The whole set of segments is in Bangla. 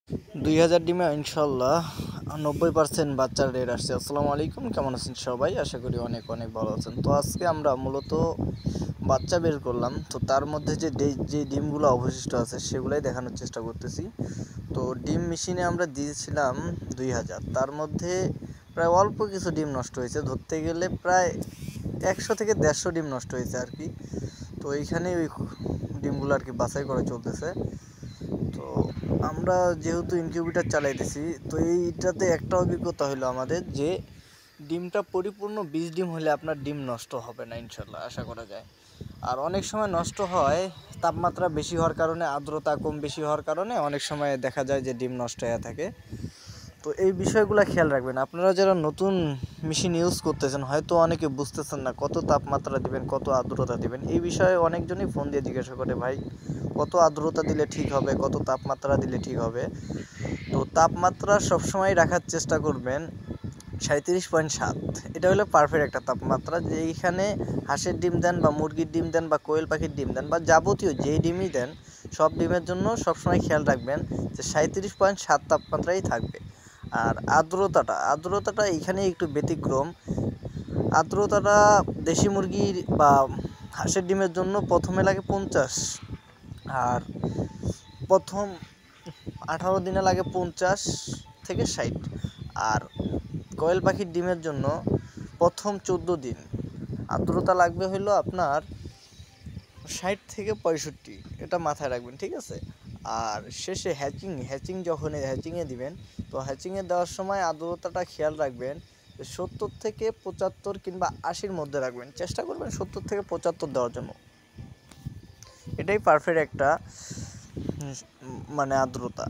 2000 ডিমে ইনশাল্লাহ 90% বাচ্চার রেট আসছে। আসসালামু আলাইকুম, কেমন আছেন সবাই? আশা করি অনেক অনেক ভালো আছেন। তো আজকে আমরা মূলত বাচ্চা বের করলাম, তো তার মধ্যে যে ডিমগুলো অবশিষ্ট আছে সেগুলাই দেখানোর চেষ্টা করতেছি। তো ডিম মেশিনে আমরা দিয়েছিলাম 2000, তার মধ্যে প্রায় অল্প কিছু ডিম নষ্ট হয়েছে, ধরতে গেলে প্রায় 100 থেকে 150 ডিম নষ্ট হয়েছে আর কি। তো এইখানে ওই ডিমগুলো আর কি বাছাই করা চলতেছে। তো আমরা যেহেতু ইনকিউবেটর চালাইতেছি, তো এইটাতে একটা অভিজ্ঞতা হলো আমাদের যে ডিমটা পরিপূর্ণ 20 ডিম হলে আপনার ডিম নষ্ট হবে না ইনশাল্লাহ, আশা করা যায়। আর অনেক সময় নষ্ট হয় তাপমাত্রা বেশি হওয়ার কারণে, আর্দ্রতা কম বেশি হওয়ার কারণে অনেক সময় দেখা যায় যে ডিম নষ্ট হয়ে থাকে। তো এই বিষয়গুলো খেয়াল রাখবেন। আপনারা যারা নতুন মেশিন ইউজ করতেছেন, হয়তো অনেকে বুঝতেছেন না কত তাপমাত্রা দিবেন, কত আর্দ্রতা দিবেন। এই বিষয়ে অনেকজনই ফোন দিয়ে জিজ্ঞাসা করে, ভাই কত আর্দ্রতা দিলে ঠিক হবে, কত তাপমাত্রা দিলে ঠিক হবে। তো তাপমাত্রা সবসময় রাখার চেষ্টা করবেন 37.7। এটা হলো পারফেক্ট একটা তাপমাত্রা, যে এইখানে হাঁসের ডিম দেন বা মুরগির ডিম দেন বা কোয়েল পাখির ডিম দেন বা যাবতীয় যেই ডিমই দেন, সব ডিমের জন্য সবসময় খেয়াল রাখবেন যে 37.7 তাপমাত্রাই থাকবে। আর আর্দ্রতাটা এইখানে একটু ব্যতিক্রম। আর্দ্রতাটা দেশি মুরগির বা হাঁসের ডিমের জন্য প্রথমে লাগে 50, আর প্রথম 18 দিনে লাগে 50 থেকে 60। আর কোয়েল পাখির ডিমের জন্য প্রথম 14 দিন আর্দ্রতা লাগবে হলো আপনার 60 থেকে 65, এটা মাথায় রাখবেন, ঠিক আছে? আর শেষে হ্যাচিং যখন হ্যাচিংয়ে দিবেন, তো হ্যাচিংয়ে দেওয়ার সময় আর্দ্রতাটা খেয়াল রাখবেন 70 থেকে 75 কিংবা 80-র মধ্যে রাখবেন। চেষ্টা করবেন 70 থেকে 75 দেওয়ার জন্য। এটাই পারফেক্ট একটা মানে আর্দ্রতা।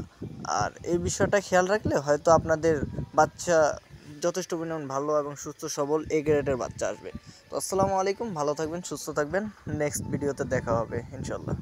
আর এই বিষয়টা খেয়াল রাখলে হয়তো আপনাদের বাচ্চা যথেষ্ট পরিমাণ ভালো এবং সুস্থ সবল এ গ্রেডের বাচ্চা আসবে। তো আসসালামু আলাইকুম, ভালো থাকবেন, সুস্থ থাকবেন। নেক্সট ভিডিওতে দেখা হবে ইনশাল্লাহ।